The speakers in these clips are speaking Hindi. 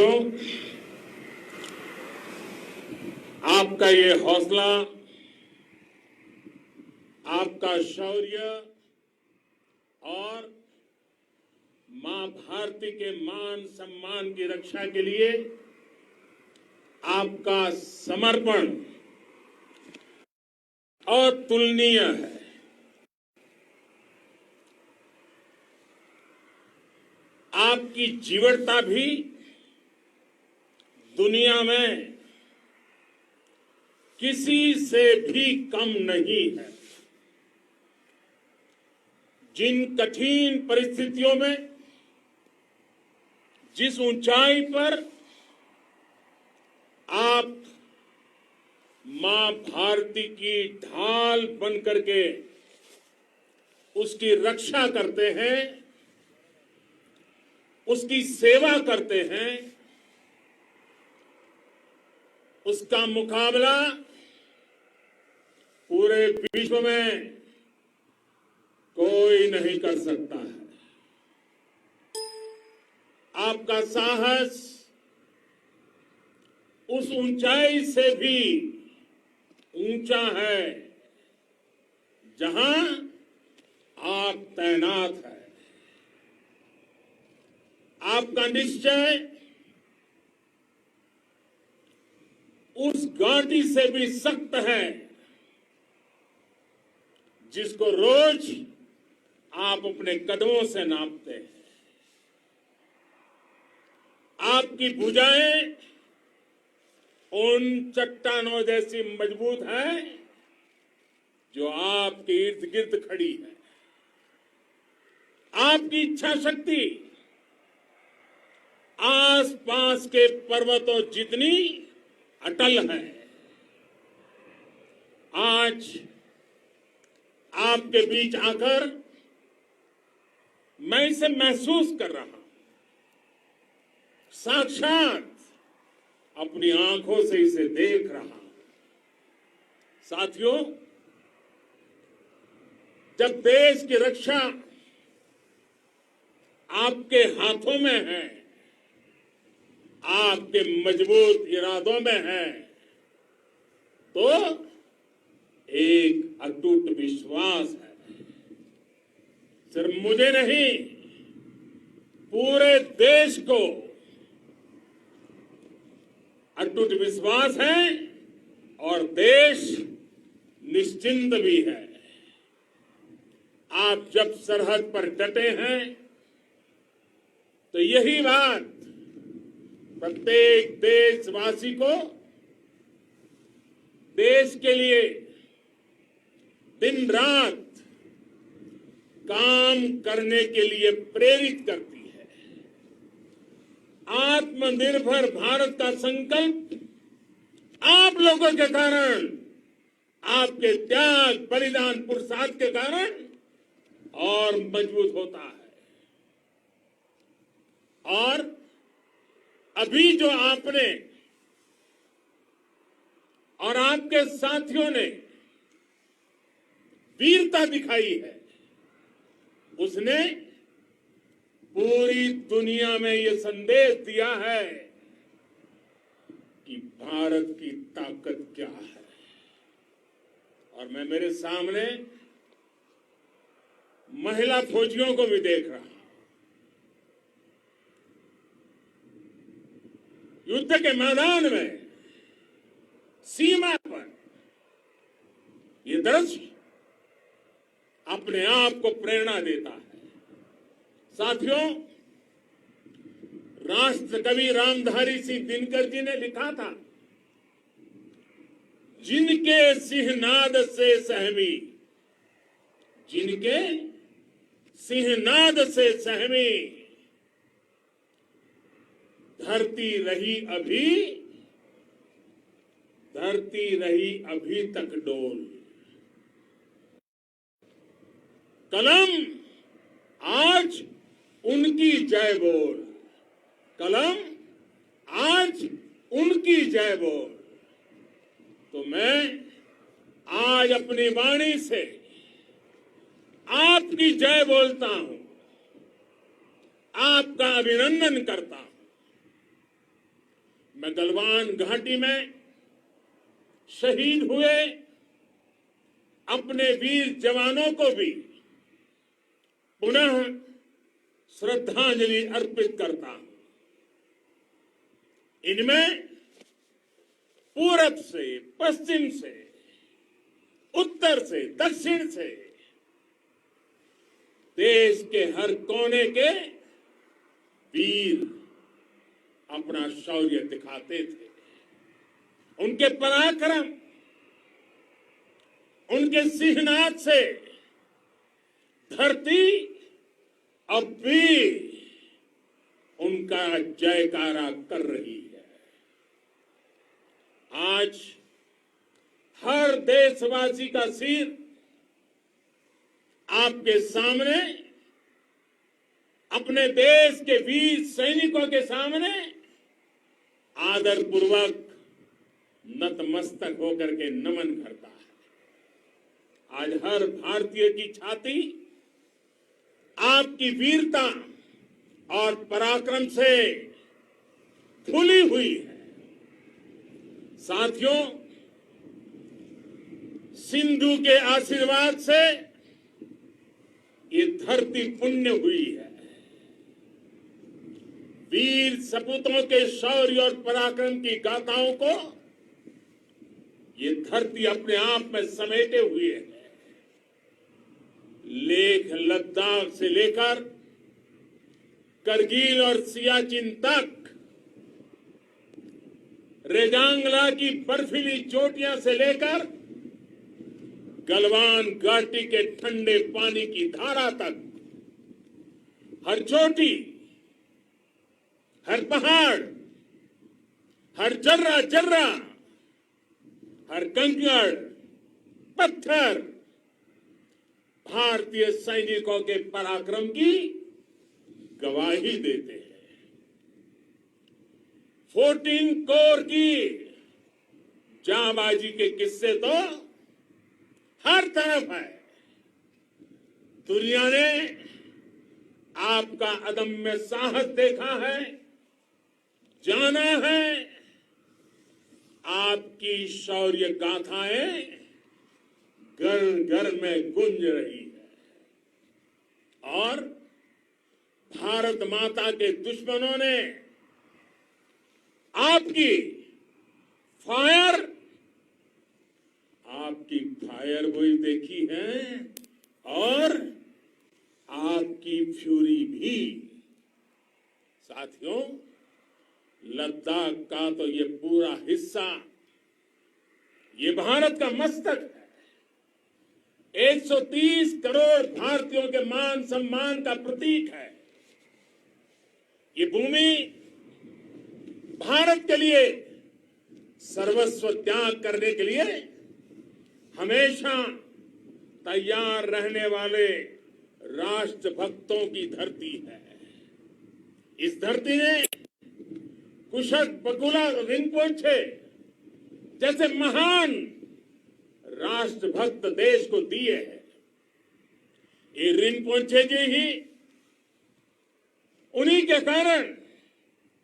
साथियों, आपका ये हौसला, आपका शौर्य और मां भारती के मान सम्मान की रक्षा के लिए आपका समर्पण अतुलनीय है। आपकी जीवटता भी दुनिया में किसी से भी कम नहीं है। जिन कठिन परिस्थितियों में, जिस ऊंचाई पर आप मां भारती की ढाल बनकर के उसकी रक्षा करते हैं, उसकी सेवा करते हैं, उसका मुकाबला पूरे विश्व में कोई नहीं कर सकता है। आपका साहस उस ऊंचाई से भी ऊंचा है जहां आप तैनात हैं। आपका निश्चय उस घाटी से भी सख्त है जिसको रोज आप अपने कदमों से नापते हैं। आपकी भुजाएं उन चट्टानों जैसी मजबूत हैं जो आपके इर्द गिर्द खड़ी है। आपकी इच्छा शक्ति आसपास के पर्वतों जितनी अटल है। आज आपके बीच आकर मैं इसे महसूस कर रहा हूं, साक्षात अपनी आंखों से इसे देख रहा हूं। साथियों, जब देश की रक्षा आपके हाथों में है, आपके मजबूत इरादों में है, तो एक अटूट विश्वास है। सिर्फ मुझे नहीं, पूरे देश को अटूट विश्वास है और देश निश्चिंत भी है। आप जब सरहद पर डटे हैं तो यही बात प्रत्येक देशवासी को देश के लिए दिन रात काम करने के लिए प्रेरित करती है। आत्मनिर्भर भारत का संकल्प आप लोगों के कारण, आपके त्याग, बलिदान, पुरुषार्थ के कारण और मजबूत होता है। और अभी जो आपने और आपके साथियों ने वीरता दिखाई है, उसने पूरी दुनिया में यह संदेश दिया है कि भारत की ताकत क्या है। और मैं मेरे सामने महिला फौजियों को भी देख रहा हूं। युद्ध के मैदान में, सीमा पर यह दृश्य अपने आप को प्रेरणा देता है। साथियों, राष्ट्र कवि रामधारी सिंह दिनकर जी ने लिखा था, जिनके सिंहनाद से सहमी, जिनके सिंहनाद से सहमी, धरती रही अभी तक डोल। कलम आज उनकी जय बोल, कलम आज उनकी जय बोल। तो मैं आज अपनी वाणी से आपकी जय बोलता हूं, आपका अभिनंदन करता हूं। मैं गलवान घाटी में शहीद हुए अपने वीर जवानों को भी पुनः श्रद्धांजलि अर्पित करता हूं। इनमें पूरब से, पश्चिम से, उत्तर से, दक्षिण से देश के हर कोने के वीर अपना शौर्य दिखाते थे। उनके पराक्रम, उनके सिंहनाद से धरती अब भी उनका जयकारा कर रही है। आज हर देशवासी का सिर आपके सामने, अपने देश के वीर सैनिकों के सामने आदरपूर्वक नतमस्तक होकर के नमन करता है। आज हर भारतीय की छाती आपकी वीरता और पराक्रम से फूली हुई है। साथियों, सिंधु के आशीर्वाद से ये धरती पुण्य हुई है। वीर सपूतों के शौर्य और पराक्रम की गाथाओं को ये धरती अपने आप में समेटे हुए है। लेह लद्दाख से लेकर करगिल और सियाचिन तक, रेजांगला की बर्फीली चोटियां से लेकर गलवान घाटी के ठंडे पानी की धारा तक, हर चोटी, हर पहाड़, हर जर्रा जर्रा, हर कंकड़, पत्थर भारतीय सैनिकों के पराक्रम की गवाही देते हैं। 14 कोर की जांबाजी के किस्से तो हर तरफ है। दुनिया ने आपका अदम्य साहस देखा है, जाना है। आपकी शौर्य गाथाएं घर घर में गूंज रही है और भारत माता के दुश्मनों ने आपकी फायर भी देखी है और आपकी फ्यूरी भी। साथियों, लद्दाख का तो ये पूरा हिस्सा ये भारत का मस्तक है। 130 करोड़ भारतीयों के मान सम्मान का प्रतीक है। ये भूमि भारत के लिए सर्वस्व त्याग करने के लिए हमेशा तैयार रहने वाले राष्ट्रभक्तों की धरती है। इस धरती ने कुशक बकुला रिनपोंछे जैसे महान राष्ट्रभक्त देश को दिए हैं। ये रिनपोंछे जी ही उन्हीं के कारण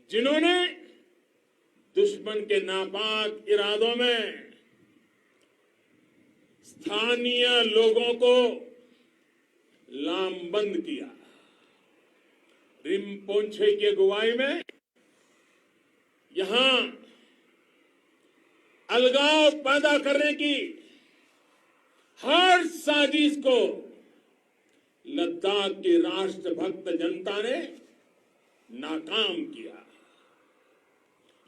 जिन्होंने दुश्मन के नापाक इरादों में स्थानीय लोगों को लामबंद किया। रिनपोंछे की अगुवाई में यहां अलगाव पैदा करने की हर साजिश को लद्दाख की राष्ट्रभक्त जनता ने नाकाम किया।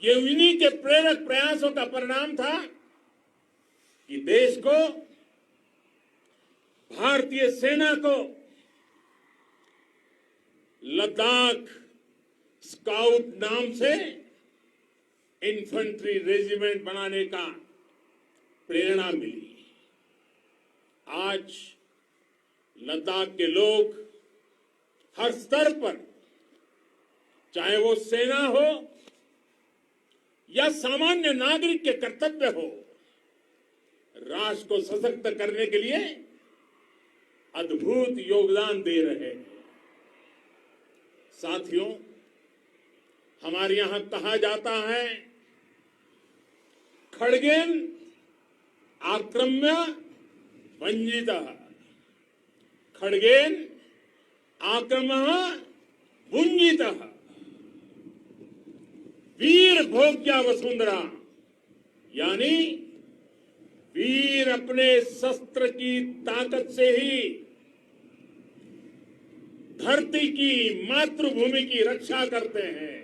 ये उन्हीं के प्रेरक प्रयासों का परिणाम था कि देश को, भारतीय सेना को लद्दाख स्काउट नाम से इन्फेंट्री रेजिमेंट बनाने का प्रेरणा मिली। आज लद्दाख के लोग हर स्तर पर, चाहे वो सेना हो या सामान्य नागरिक के कर्तव्य हो, राष्ट्र को सशक्त करने के लिए अद्भुत योगदान दे रहे हैं। साथियों, हमारे यहां कहा जाता है खड्गेन आक्रम्य भंजितः, खड्गेन आक्रम्य भुंजितः, वीर भोग्या वसुंधरा, यानी वीर अपने शस्त्र की ताकत से ही धरती की, मातृभूमि की रक्षा करते हैं।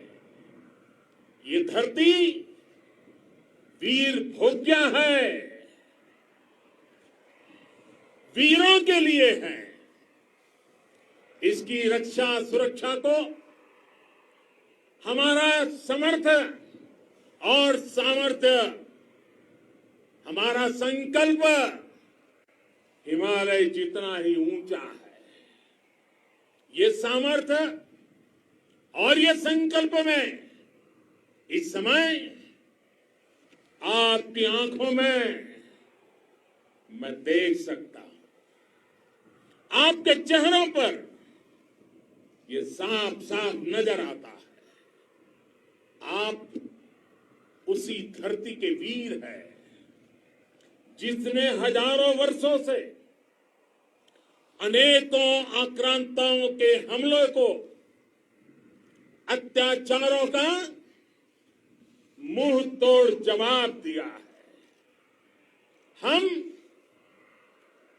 ये धरती वीर भोग्या है, वीरों के लिए है। इसकी रक्षा सुरक्षा को हमारा समर्थ और सामर्थ्य, हमारा संकल्प हिमालय जितना ही ऊंचा है। ये सामर्थ्य और ये संकल्प में इस समय आपकी आंखों में मैं देख सकता हूं, आपके चेहरों पर ये साफ साफ नजर आता है। आप उसी धरती के वीर हैं जिसने हजारों वर्षों से अनेकों आक्रांताओं के हमलों को, अत्याचारों का मुंह तोड़ जवाब दिया है। हम,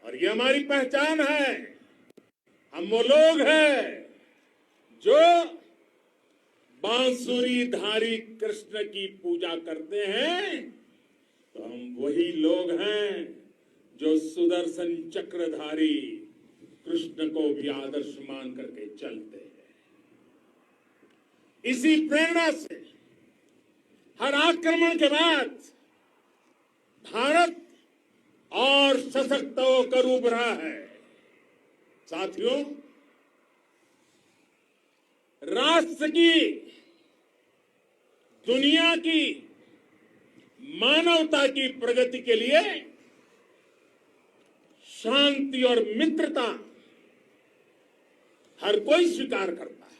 और ये हमारी पहचान है, हम वो लोग हैं जो बांसुरीधारी कृष्ण की पूजा करते हैं, तो हम वही लोग हैं जो सुदर्शन चक्रधारी कृष्ण को भी आदर्श मान करके चलते हैं। इसी प्रेरणा से हर आक्रमण के बाद भारत और सशक्त होकर उभरा है। साथियों, राष्ट्र की, दुनिया की, मानवता की प्रगति के लिए शांति और मित्रता हर कोई स्वीकार करता है,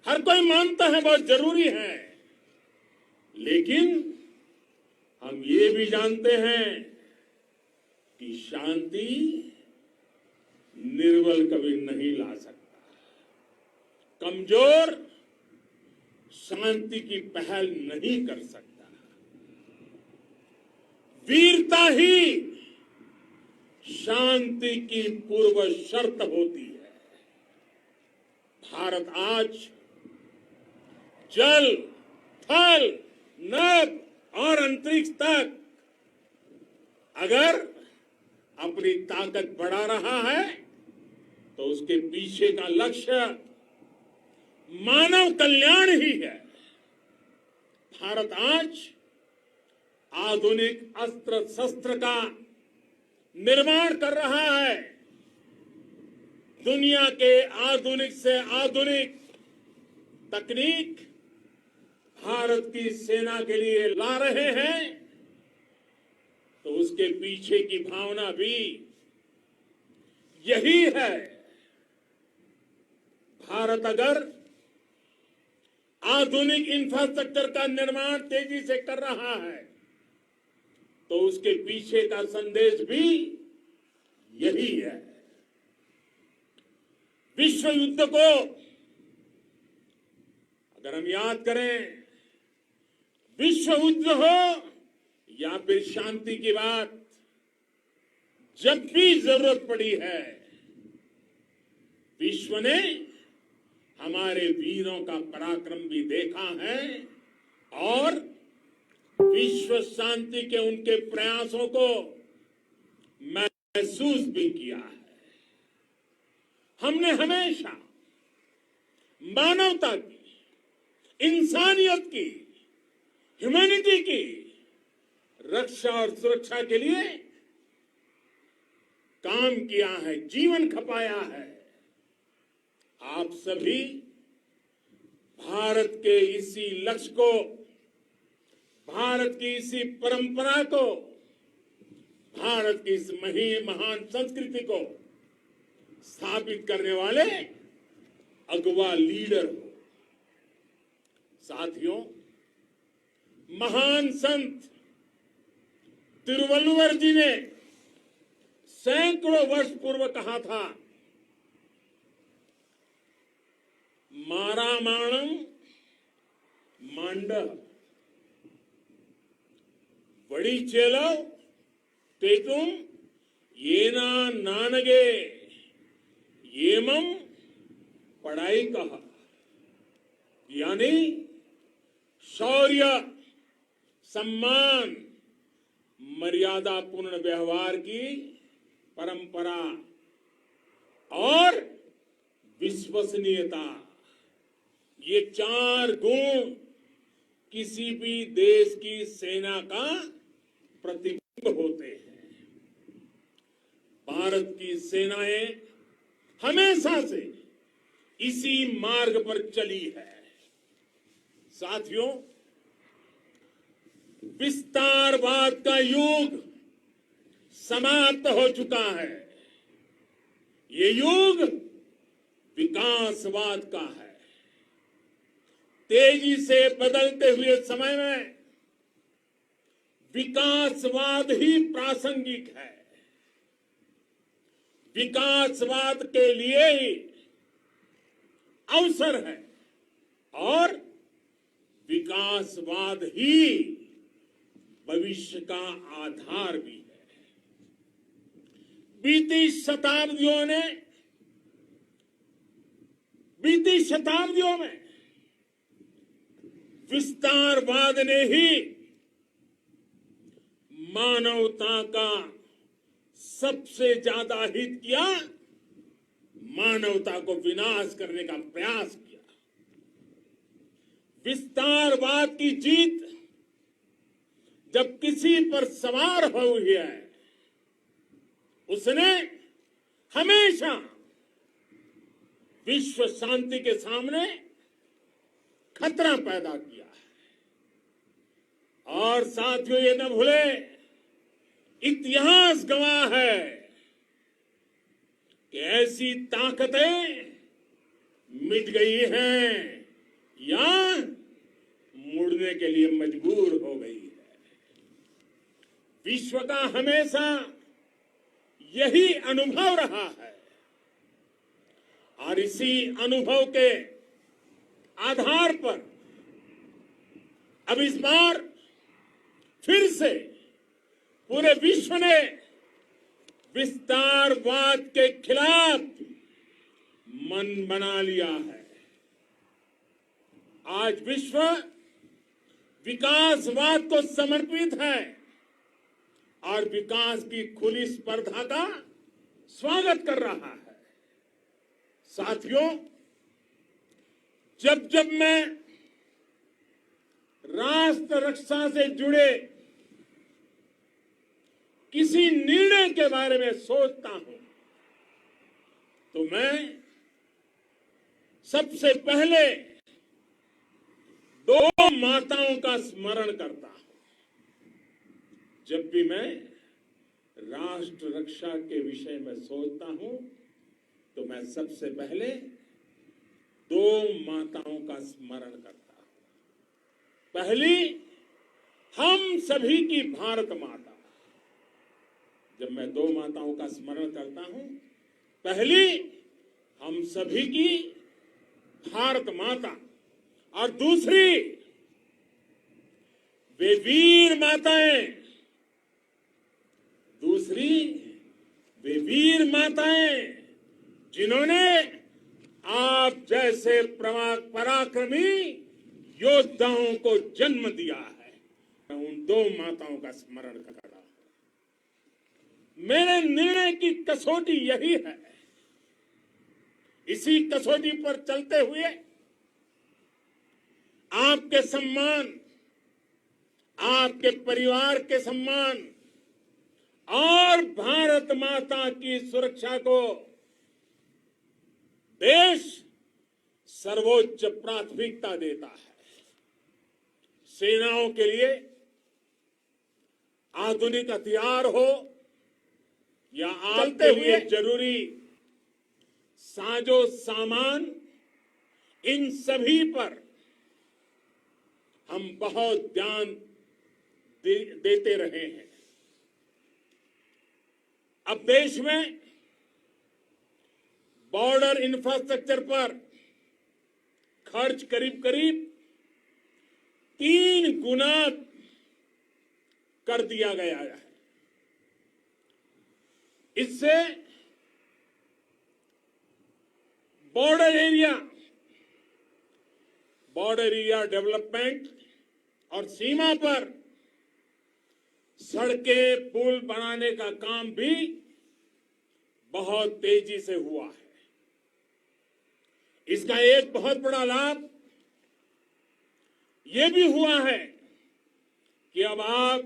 हर कोई मानता है बहुत जरूरी है। लेकिन हम ये भी जानते हैं कि शांति निर्बल कभी नहीं ला सकता। कमजोर शांति की पहल नहीं कर सकता। वीरता ही शांति की पूर्व शर्त होती है। भारत आज जल, थल, नभ और अंतरिक्ष तक अगर अपनी ताकत बढ़ा रहा है तो उसके पीछे का लक्ष्य मानव कल्याण ही है। भारत आज आधुनिक अस्त्र शस्त्र का निर्माण कर रहा है। दुनिया के आधुनिक से आधुनिक तकनीक भारत की सेना के लिए ला रहे हैं, तो उसके पीछे की भावना भी यही है। भारत अगर आधुनिक इंफ्रास्ट्रक्चर का निर्माण तेजी से कर रहा है तो उसके पीछे का संदेश भी यही है। विश्व युद्ध को अगर हम याद करें, विश्व युद्ध हो या फिर शांति की बात, जब भी जरूरत पड़ी है विश्व ने हमारे वीरों का पराक्रम भी देखा है और विश्व शांति के उनके प्रयासों को महसूस भी किया है। हमने हमेशा मानवता की, इंसानियत की, ह्यूमैनिटी की रक्षा और सुरक्षा के लिए काम किया है, जीवन खपाया है। आप सभी भारत के इसी लक्ष्य को, भारत की इसी परंपरा को, भारत की इस महान संस्कृति को स्थापित करने वाले अगवा लीडर हो। साथियों, महान संत तिरुवल्लुवर जी ने सैकड़ों वर्ष पूर्व कहा था, मारामाणम मांड वड़ी चेलव तेतुम येना नानगे येमम पढ़ाई कहा, यानी शौर्य, सम्मान, मर्यादा पूर्ण व्यवहार की परंपरा और विश्वसनीयता, ये चार गुण किसी भी देश की सेना का प्रतिबिंब होते हैं। भारत की सेनाएं हमेशा से इसी मार्ग पर चली है। साथियों, विस्तारवाद का युग समाप्त हो चुका है। ये युग विकासवाद का है। तेजी से बदलते हुए समय में विकासवाद ही प्रासंगिक है। विकासवाद के लिए ही अवसर है और विकासवाद ही भविष्य का आधार भी है। बीती शताब्दियों में विस्तारवाद ने ही मानवता का सबसे ज्यादा हित किया, मानवता को विनाश करने का प्रयास किया। विस्तारवाद की जीत जब किसी पर सवार हुई है, उसने हमेशा विश्व शांति के सामने खतरा पैदा किया है। और साथियों, ये न भूले, इतिहास गवाह है कि ऐसी ताकतें मिट गई हैं या मुड़ने के लिए मजबूर हो गई है। विश्व का हमेशा यही अनुभव रहा है और इसी अनुभव के आधार पर अब इस बार फिर से पूरे विश्व ने विस्तारवाद के खिलाफ मन बना लिया है। आज विश्व विकासवाद को समर्पित है और विकास की खुली स्पर्धा का स्वागत कर रहा है। साथियों, जब जब मैं राष्ट्र रक्षा से जुड़े किसी निर्णय के बारे में सोचता हूं तो मैं सबसे पहले दो माताओं का स्मरण करता हूं। जब भी मैं राष्ट्र रक्षा के विषय में सोचता हूं तो मैं सबसे पहले दो माताओं का स्मरण करता हूं। पहली, हम सभी की भारत माता। जब मैं दो माताओं का स्मरण करता हूं, पहली हम सभी की भारत माता और दूसरी वे वीर माताएं, जिन्होंने आप जैसे पराक्रमी योद्धाओं को जन्म दिया है। मैं उन दो माताओं का स्मरण कर रहा हूं। मेरे निर्णय की कसौटी यही है। इसी कसौटी पर चलते हुए आपके सम्मान, आपके परिवार के सम्मान और भारत माता की सुरक्षा को देश सर्वोच्च प्राथमिकता देता है। सेनाओं के लिए आधुनिक हथियार हो या चलते हुए जरूरी साजो सामान, इन सभी पर हम बहुत ध्यान देते रहे हैं। अब देश में बॉर्डर इंफ्रास्ट्रक्चर पर खर्च करीब करीब 3 गुना कर दिया गया है। इससे बॉर्डर एरिया डेवलपमेंट और सीमा पर सड़कें पुल बनाने का काम भी बहुत तेजी से हुआ है। इसका एक बहुत बड़ा लाभ ये भी हुआ है कि अब आप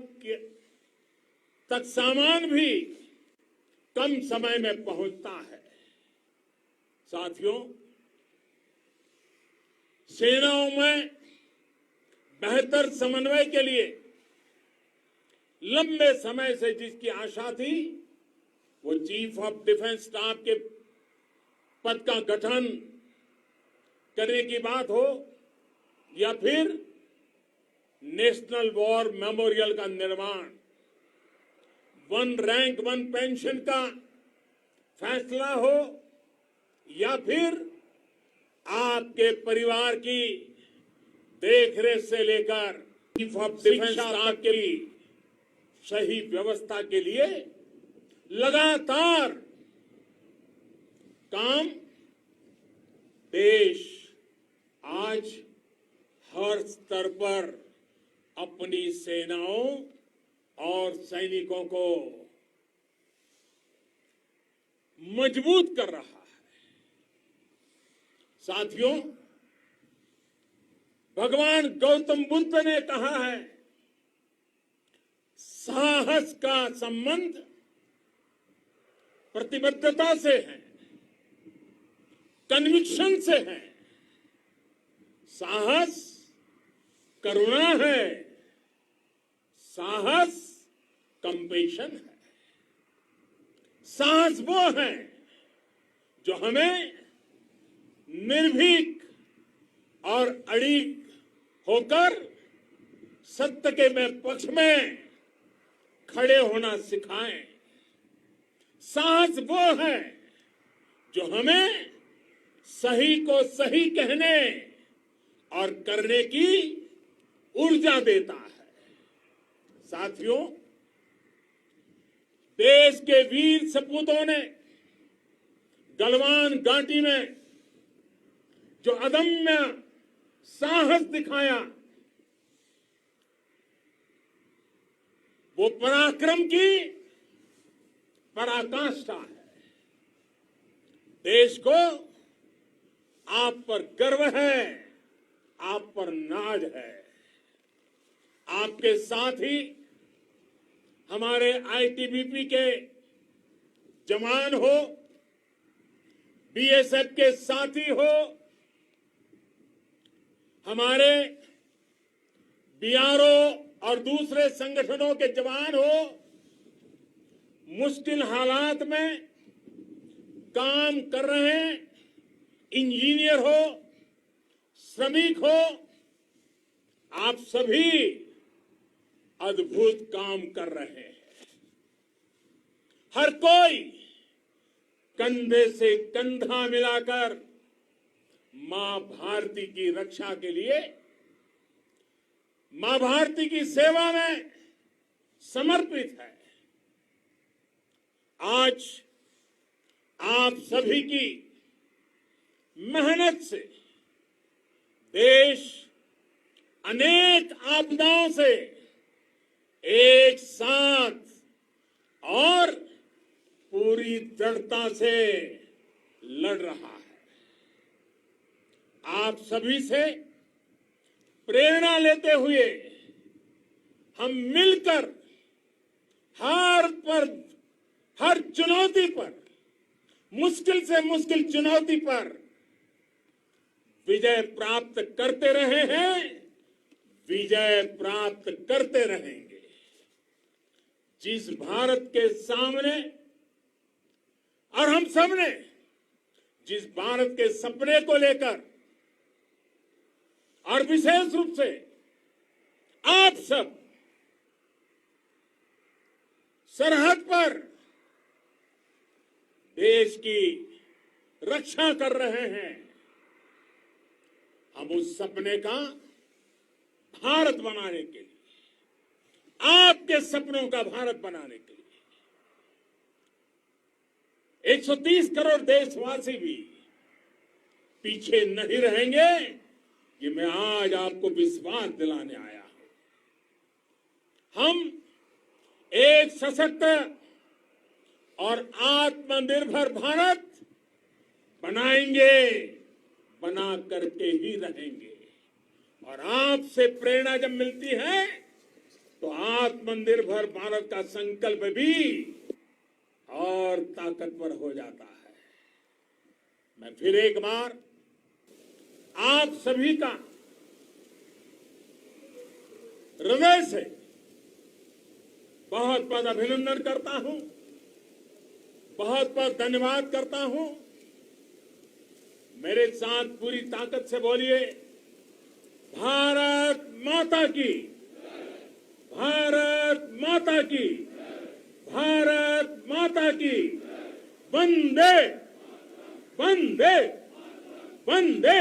तक सामान भी कम समय में पहुंचता है। साथियों, सेनाओं में बेहतर समन्वय के लिए लंबे समय से जिसकी आशा थी, वो चीफ ऑफ डिफेंस स्टाफ के पद का गठन करने की बात हो या फिर नेशनल वॉर मेमोरियल का निर्माण, 1 रैंक 1 पेंशन का फैसला हो या फिर आपके परिवार की देखरेख से लेकर चीफ ऑफ डिफेंस स्टाफ की सही व्यवस्था के लिए लगातार काम देश आज हर स्तर पर अपनी सेनाओं और सैनिकों को मजबूत कर रहा है। साथियों, भगवान गौतम बुद्ध ने कहा है, साहस का संबंध प्रतिबद्धता से है, कन्विक्शन से है। साहस करुणा है, साहस कंपेशन है। साहस वो है जो हमें निर्भीक और अड़िग होकर सत्य के पक्ष में खड़े होना सिखाएं। साहस वो है जो हमें सही को सही कहने और करने की ऊर्जा देता है। साथियों, देश के वीर सपूतों ने गलवान घाटी में जो अदम्य साहस दिखाया, वो पराक्रम की पराकाष्ठा है। देश को आप पर गर्व है, आप पर नाज है। आपके साथ ही हमारे आईटीबीपी के जवान हो, बीएसएफ के साथी हो, हमारे बीआरओ और दूसरे संगठनों के जवान हो, मुश्किल हालात में काम कर रहे हैं, इंजीनियर हो, श्रमिक हो, आप सभी अद्भुत काम कर रहे हैं। हर कोई कंधे से कंधा मिलाकर मां भारती की रक्षा के लिए, मां भारती की सेवा में समर्पित है। आज आप सभी की मेहनत से देश अनेक आपदाओं से एक साथ और पूरी दृढ़ता से लड़ रहा है। आप सभी से प्रेरणा लेते हुए हम मिलकर हर चुनौती पर, मुश्किल से मुश्किल चुनौती पर विजय प्राप्त करते रहे हैं, विजय प्राप्त करते रहेंगे। जिस भारत के सामने और हम सबने जिस भारत के सपने को लेकर और विशेष रूप से आप सब सरहद पर देश की रक्षा कर रहे हैं। हम उस सपने का भारत बनाने के लिए, आपके सपनों का भारत बनाने के लिए 130 करोड़ देशवासी भी पीछे नहीं रहेंगे, ये मैं आज आपको विश्वास दिलाने आया हूं। हम एक सशक्त और आत्मनिर्भर भारत बनाएंगे, बना करके ही रहेंगे। और आपसे प्रेरणा जब मिलती है तो आत्मनिर्भर भारत का संकल्प भी और ताकतवर हो जाता है। मैं फिर एक बार आप सभी का हृदय से बहुत बहुत अभिनंदन करता हूं, बहुत बहुत धन्यवाद करता हूं। मेरे साथ पूरी ताकत से बोलिए, भारत माता की, भारत माता की, भारत माता की, वंदे वंदे वंदे।